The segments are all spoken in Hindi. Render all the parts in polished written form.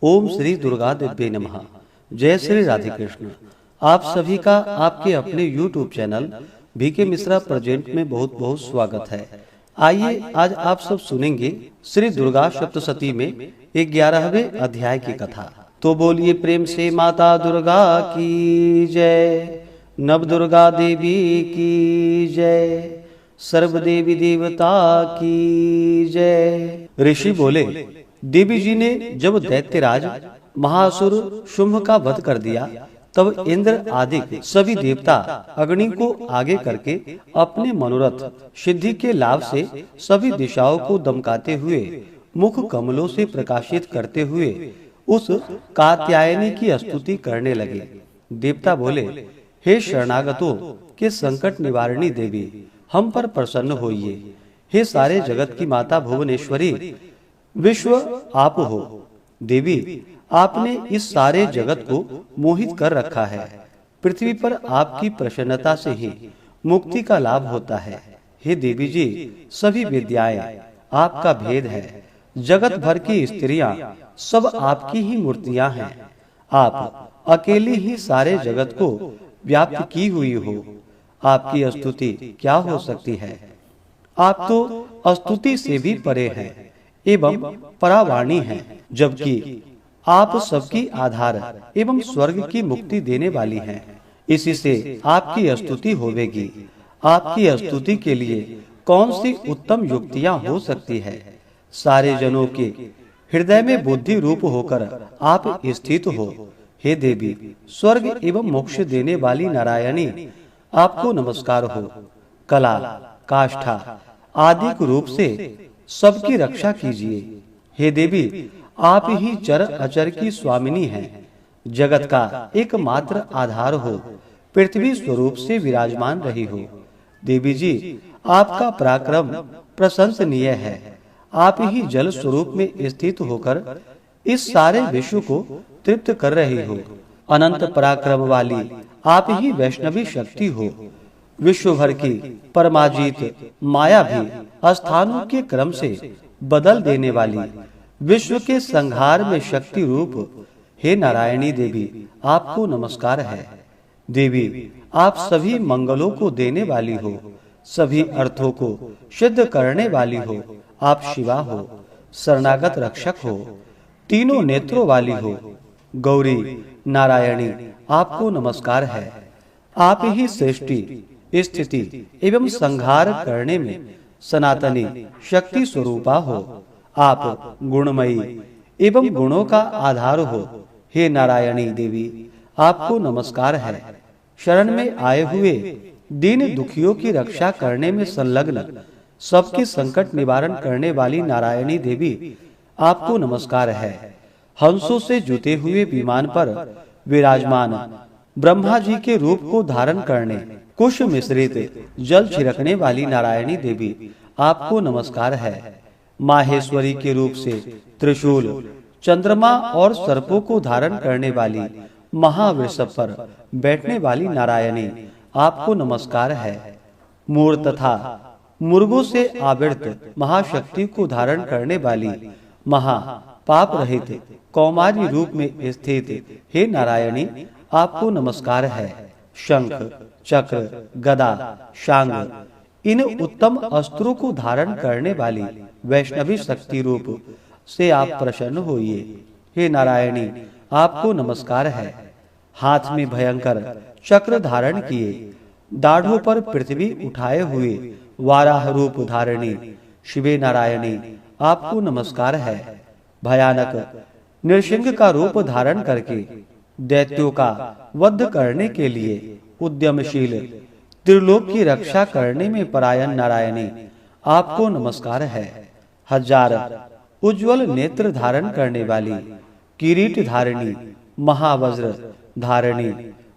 ओम श्री दुर्गा दिव्य नमः। जय श्री राधे कृष्ण। आप सभी का आपके अपने YouTube channel B K Mishra present में बहुत बहुत स्वागत है। आइए आज आप सब सुनेंगे श्री दुर्गा सप्तशती में 11वें अध्याय की कथा। तो बोलिए प्रेम से माता दुर्गा की जय, नव दुर्गा देवी की जय, सर्व देवी देवता की जय। ऋषि बोले, देवी जी ने जब दैत्यराज महासुर शुंभ का वध कर दिया, तब इंद्र आदि सभी देवता अग्नि को आगे करके अपने मनोरथ सिद्धि के लाभ से सभी दिशाओं को दमकाते हुए मुख कमलों से प्रकाशित करते हुए उस कात्यायनी की स्तुति करने लगे। देवता बोले, हे शरणागतों के संकट निवारणी देवी, हम पर प्रसन्न होइए। हे सारे जगत की माता भुवनेश्वरी, विश्व आप हो। देवी, आपने इस सारे जगत को मोहित कर रखा है। पृथ्वी पर आपकी प्रसन्नता से ही मुक्ति का लाभ होता है। हे देवी जी, सभी विद्याएं आपका भेद है। जगत भर की स्त्रियां सब आपकी ही मूर्तियां हैं। आप अकेली ही सारे जगत को व्याप्त की हुई हो। आपकी स्तुति क्या हो सकती है? आप तो स्तुति से भी परे हैं एवं परावाणी हैं, जबकि आप सबकी आधार एवं स्वर्ग की मुक्ति देने वाली हैं। इसी से आपकी स्तुति होवेगी। आपकी स्तुति के लिए कौन सी उत्तम युक्तियां हो सकती है? सारे जनों के हृदय में बुद्धि रूप होकर आप स्थित हो। हे देवी, स्वर्ग एवं मोक्ष देने वाली नारायणी, आपको नमस्कार हो। कला, काष्ठा आदि रूप से सबकी रक्षा कीजिए। हे देवी, आप ही चर अचर की स्वामिनी हैं। जगत का एकमात्र आधार हो, पृथ्वी स्वरूप से विराजमान रही हो। देवी जी, आपका पराक्रम प्रशंसनीय है। आप ही जल स्वरूप में स्थित होकर इस सारे विश्व को तृप्त कर रही हो। अनंत पराक्रम वाली आप ही वैष्णवी शक्ति हो। विश्व भर की परमाजीत माया भी स्थानों के क्रम से बदल देने वाली, विश्व के संहार में शक्ति रूप हे नारायणी देवी, आपको नमस्कार है। देवी, आप सभी मंगलों को देने वाली हो, सभी अर्थों को सिद्ध करने वाली हो। आप शिवा हो, शरणागत रक्षक हो, तीनों नेत्रों वाली हो। गौरी नारायणी, आपको नमस्कार है। आप ही सृष्टि, स्थिति एवं संहार करने में सनातनी शक्ति स्वरूपा हो। आप गुणमयी एवं गुणों का आधार हो। हे नारायणी देवी, आपको नमस्कार है। शरण में आए हुए दीन दुखियों की रक्षा करने में संलग्न, सबके संकट निवारण करने वाली नारायणी देवी, आपको नमस्कार है। हंसों से जुते हुए विमान पर विराजमान ब्रह्मा जी के रूप को धारण करने कुश मिश्रित जल छिड़कने वाली नारायणी देवी, आपको नमस्कार है। माहेश्वरी के रूप से त्रिशूल, चंद्रमा और सर्पों को धारण करने वाली महावृषभ पर बैठने वाली नारायणी, आपको नमस्कार है। मूर तथा मुर्गों से आवृत महाशक्ति को धारण करने वाली महा पाप रहित कौमारी रूप में स्थित हे नारायणी, आपको नमस्कार है। शंख, चक्र, गदा, शांग इन उत्तम अस्त्रों को धारण करने वाली वैष्णवी शक्ति रूप से आप प्रसन्न होइए। हे नारायणी, आपको नमस्कार है। हाथ में भयंकर चक्र धारण किए, दाढ़ों पर पृथ्वी उठाए हुए वाराह रूप धारणी शिवे नारायणी, आपको नमस्कार है। भयानक नृसिंह का रूप धारण करके दैत्यों का वध करने के लिए उद्यमशील, त्रिलोक की रक्षा करने में परायण नारायणी, आपको नमस्कार है। हजार उज्जवल नेत्र धारण करने वाली, किरीट धारिणी, महावज्र धारिणी,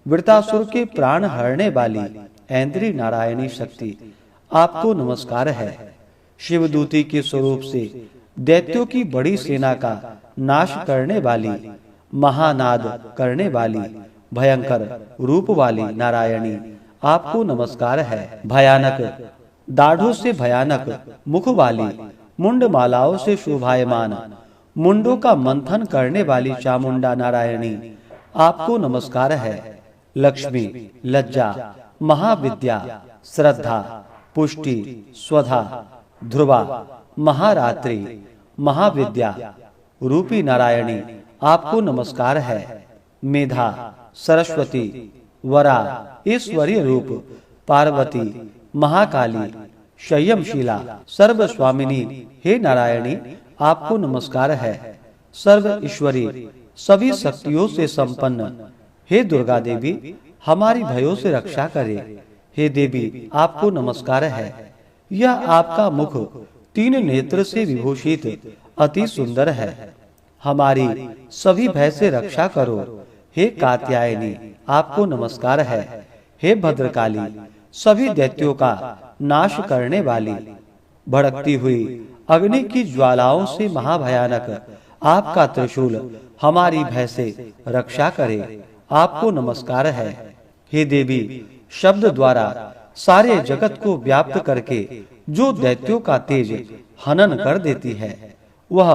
वृतासुर के प्राण हरने वाली ऐन्द्री नारायणी शक्ति, आपको नमस्कार है। शिवदूती के स्वरूप से दैत्यों की बड़ी सेना का नाश करने वाली, महानाद करने वाली, भयंकर रूप वाली नारायणी, आपको नमस्कार है। भयानक दाढ़ों से भयानक मुख वाली, मुंड मालाओं से शोभायमान, मुंडों का मंथन करने वाली चामुंडा नारायणी, आपको नमस्कार है। लक्ष्मी, लज्जा, महाविद्या, श्रद्धा, पुष्टि, स्वधा, ध्रुवा, महारात्रि, महाविद्या रूपी नारायणी, आपको नमस्कार है। मेधा, सरस्वती, वरा, ईश्वरीय रूप, पार्वती, महाकाली, संयमशीला, सर्व स्वामिनी, हे नारायणी, आपको नमस्कार है। सर्व ईश्वरी, सभी शक्तियों से संपन्न, हे दुर्गा देवी, हमारी भयों से रक्षा करे। हे देवी, आपको नमस्कार है। यह आपका मुख 3 नेत्र से विभूषित अति सुंदर है। हमारी सभी भय से रक्षा करो। हे कात्यायनी, आपको नमस्कार है। हे भद्रकाली, सभी दैत्यों का नाश करने वाली, भड़कती हुई अग्नि की ज्वालाओं से महाभयानक आपका त्रिशूल हमारी भय से रक्षा करे। आपको नमस्कार है। हे देवी, शब्द द्वारा सारे जगत को व्याप्त करके जो दैत्यों का तेज हनन कर देती है, वह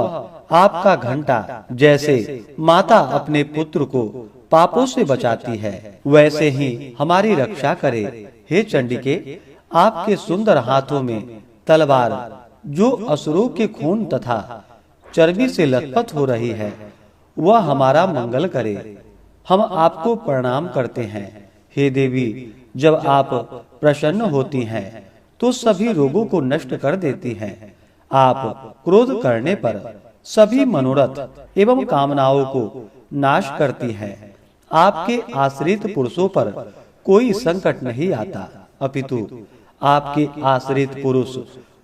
आपका घंटा जैसे माता अपने पुत्र को पापों से बचाती है, वैसे ही हमारी रक्षा करे। हे चंडिके, आपके सुंदर हाथों में तलवार जो असुरों के खून तथा चर्बी से लथपथ हो रही है, वह हमारा मंगल करे। हम आपको प्रणाम करते हैं। हे देवी, जब आप प्रसन्न होती हैं तो सभी रोगों को नष्ट कर देती हैं। आप क्रोध करने पर सभी मनोरथ एवं कामनाओं को नाश करती हैं। आपके आश्रित पुरुषों पर कोई संकट नहीं आता, अपितु आपके आश्रित पुरुष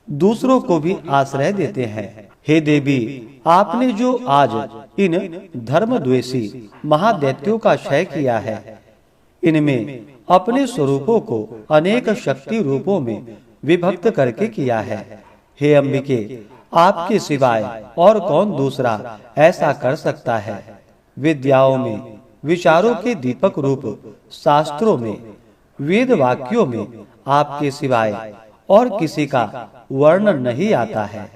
दूसरों को भी आश्रय देते हैं। हे देवी, आपने जो आज इन धर्मद्वेषी महादैत्यों का क्षय किया है, इनमें अपने स्वरूपों को अनेक शक्ति रूपों में विभक्त करके किया है। हे अंबिके, आपके सिवाय और कौन दूसरा ऐसा कर सकता है। विद्याओं में, विचारों के दीपक रूप शास्त्रों में, वेद वाक्यों में आपके सिवाय और किसी का वर्णन नहीं आता है,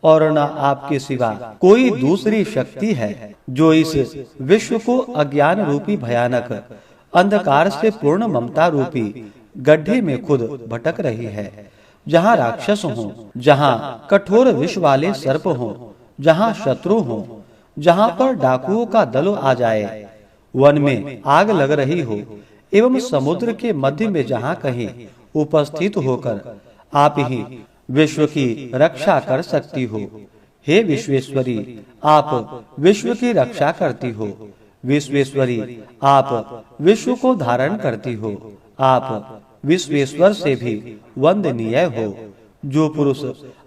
और न आपके सिवा कोई दूसरी शक्ति है जो इस विश्व को अज्ञान रूपी भयानक अंधकार से पूर्ण ममता रूपी गड्ढे में खुद भटक रही है। जहाँ राक्षस हों, जहाँ कठोर विष वाले सर्प हों, जहाँ शत्रु हों, जहाँ पर डाकुओं का दल आ जाए, वन में आग लग रही हो एवं समुद्र के मध्य में जहाँ कहीं उपस्थित होकर आप ही विश्व की रक्षा कर सकती हो। हे विश्वेश्वरी, आप विश्व की रक्षा करती हो। विश्वेश्वरी, आप विश्व को धारण करती हो। आप विश्वेश्वर से भी वंदनीय हो। जो पुरुष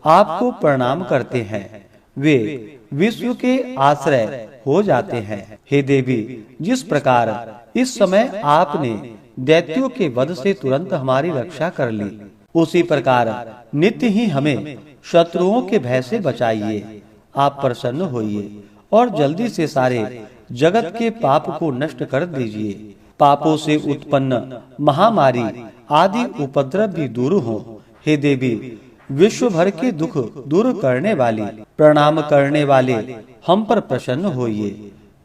आपको प्रणाम करते हैं, वे विश्व के आश्रय हो जाते हैं। हे देवी, जिस प्रकार इस समय आपने दैत्यों के वध से तुरंत हमारी रक्षा कर ली, उसी प्रकार नित्य ही हमें शत्रुओं के भय से बचाइए। आप प्रसन्न होइए और जल्दी से सारे जगत के पाप को नष्ट कर दीजिए। पापों से उत्पन्न महामारी आदि उपद्रव भी दूर हो। हे देवी, विश्व भर के दुख दूर करने वाली, प्रणाम करने वाले हम पर प्रसन्न होइए।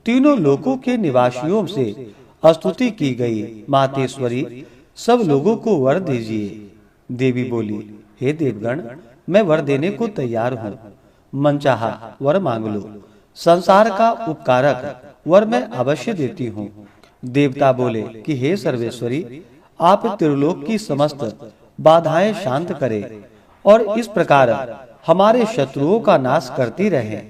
तीनों लोकों के निवासियों से स्तुति की गई मातेश्वरी, सब लोगों को वर दीजिए। देवी बोली, हे देवगण, मैं वर देने को तैयार हूँ। मनचाहा वर मांग लो। संसार का उपकारक वर मैं अवश्य देती हूँ। देवता बोले कि हे सर्वेश्वरी, आप त्रिलोक की समस्त बाधाएं शांत करें और इस प्रकार हमारे शत्रुओं का नाश करती रहे।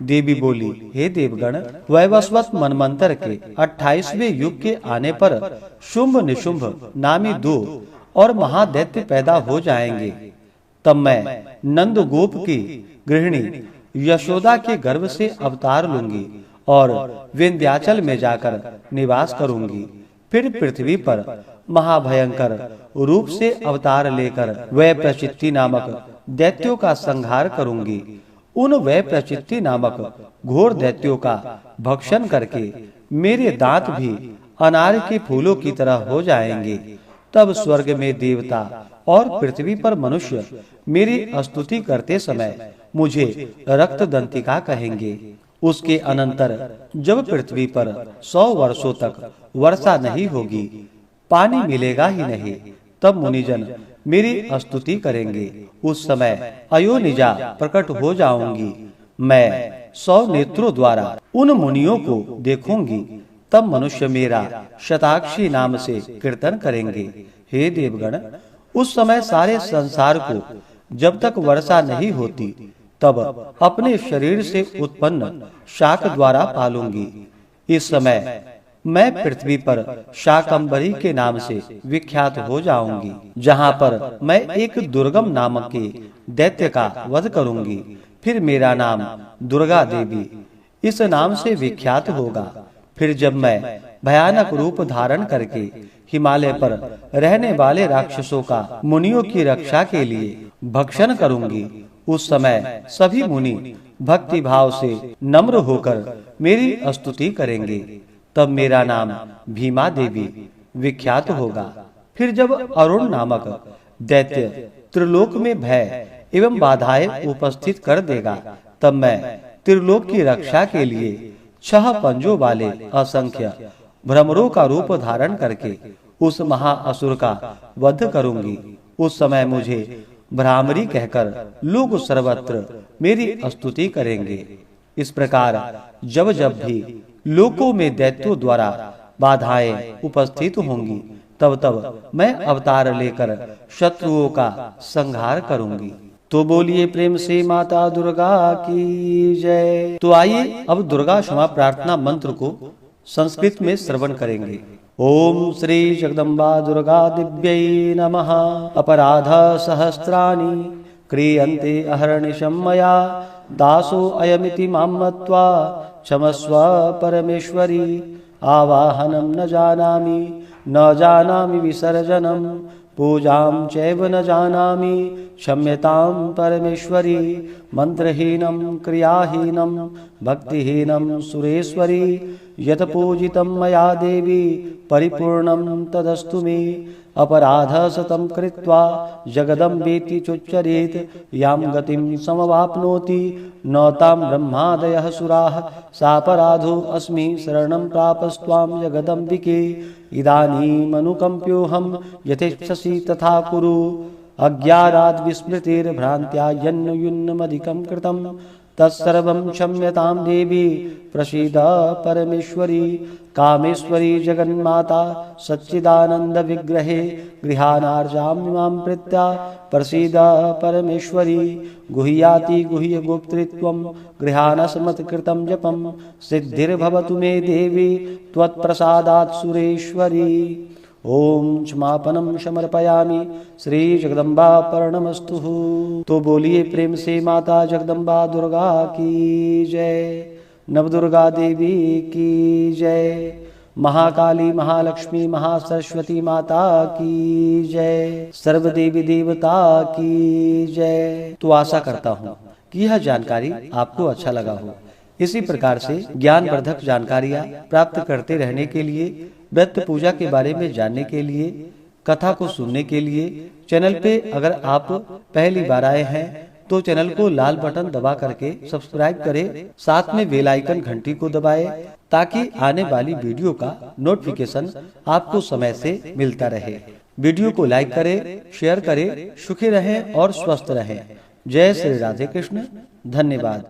देवी बोली, हे देवगण, वैवस्वत मनमंत्र के 28वें युग के आने पर शुंभ निशुंभ नामी 2 और महादैत्य पैदा हो जाएंगे। तब मैं नंद गोप की गृहिणी यशोदा के गर्भ से अवतार लूंगी और विंध्याचल में जाकर निवास करूंगी। फिर पृथ्वी पर महाभयंकर रूप से अवतार लेकर वै प्रचित्ति नामक दैत्यों का संहार करूंगी। उन वै प्रचित्ति नामक घोर दैत्यों का भक्षण करके मेरे दांत भी अनार के फूलों की तरह हो जाएंगे। तब स्वर्ग में देवता और पृथ्वी पर मनुष्य मेरी स्तुति करते समय मुझे रक्त दंतिका कहेंगे। उसके अनंतर जब पृथ्वी पर 100 वर्षों तक वर्षा नहीं होगी, पानी मिलेगा ही नहीं, तब मुनिजन मेरी स्तुति करेंगे। उस समय अयोनिजा प्रकट हो जाऊंगी। मैं 100 नेत्रों द्वारा उन मुनियों को देखूंगी। तब मनुष्य मेरा शताक्षी नाम से कीर्तन करेंगे। हे देवगण, उस समय सारे संसार को जब तक वर्षा नहीं होती, तब अपने शरीर से उत्पन्न शाक द्वारा पालूंगी। इस समय मैं पृथ्वी पर शाकंभरी के नाम से विख्यात हो जाऊंगी, जहाँ पर मैं एक दुर्गम नामक के दैत्य का वध करूंगी। फिर मेरा नाम दुर्गा देवी इस नाम से विख्यात होगा। फिर जब मैं भयानक रूप धारण करके हिमालय पर रहने वाले राक्षसों का मुनियों की रक्षा के लिए भक्षण करूंगी, उस समय सभी मुनि भक्ति भाव से नम्र होकर मेरी स्तुति करेंगे। तब मेरा नाम भीमा देवी विख्यात होगा। फिर जब अरुण नामक दैत्य त्रिलोक में भय एवं बाधाएं उपस्थित कर देगा, तब मैं त्रिलोक की रक्षा के लिए 6 पंजों वाले असंख्य भ्रमरों का रूप धारण करके उस महाअसुर का वध करूंगी। उस समय मुझे भ्रामरी कहकर लोग सर्वत्र मेरी स्तुति करेंगे। इस प्रकार जब जब भी लोकों में दैत्यों द्वारा बाधाएं उपस्थित होंगी, तब तब मैं अवतार लेकर शत्रुओं का संहार करूंगी। तो बोलिए प्रेम से माता दुर्गा की जय। तो आइए अब दुर्गा क्षमा प्रार्थना मंत्र को संस्कृत में श्रवण करेंगे। ओम श्री जगदम्बा दुर्गा दिव्यै नमः। अपराध सहस्राणि क्रियन्ते अहर्निशं मया, दासो अयमिति मां मत्वा क्षमस्व परमेश्वरी। आवाहनं न जानामि विसर्जनं, पूजां चैव न जानामि क्षम्यतां परमेश्वरी। मंत्रहीनं क्रियाहीनं भक्तिहीनं सुरेश्वरी, यत् पूजितं मया देवी परिपूर्णं तदस्तु मे। अपराध शतं कृत्वा जगदम्बेति चुच्चरेत्, यां गतिं समवाप्नोति न तां ब्रह्मादयः सुराः। सापराधो अस्मि शरणं प्रापस्त्वां जगदम्बिके। इदानीमनुकम्प्योऽहं यथेच्छसि तथा कुरु। अज्ञानाद् विस्मृतिर्भ्रान्त्या यन्नुयुन्नमधिकं कृतं, तत्सर्वं क्षम्यतां देवी प्रसीद परमेश्वरी। कामेश्वरी जगन्माता सच्चिदानंद विग्रहे, गृहाणार्जामिमां प्रीत्या प्रसीद परमेश्वरी। गुह्याति गुह्य गोप्तृत्वं गृहाणस्मत्कृतं जपं, सिद्धिर्भवतु मे देवी त्वत्प्रसादात् सुरेश्वरी। ओम क्षमापणम समर्पयामि, श्री जगदम्बार्पणमस्तु। तो बोलिए प्रेम से माता जगदम्बा दुर्गा की जय। नवदुर्गा देवी की जय। महाकाली महालक्ष्मी महासरस्वती माता की जय। सर्वदेवी देवता की जय। तो आशा करता हूँ कि यह जानकारी आपको अच्छा लगा हो। इसी प्रकार से ज्ञानवर्धक जानकारियाँ प्राप्त करते रहने के लिए, व्रत पूजा के बारे में जानने के लिए, कथा को सुनने के लिए चैनल पे अगर आप पहली बार आए हैं तो चैनल को लाल बटन दबा करके सब्सक्राइब करें। साथ में बेल आइकन घंटी को दबाएं, ताकि आने वाली वीडियो का नोटिफिकेशन आपको समय से मिलता रहे। वीडियो को लाइक करें, शेयर करें। सुखी रहें और स्वस्थ रहें। जय श्री राधे कृष्ण। धन्यवाद।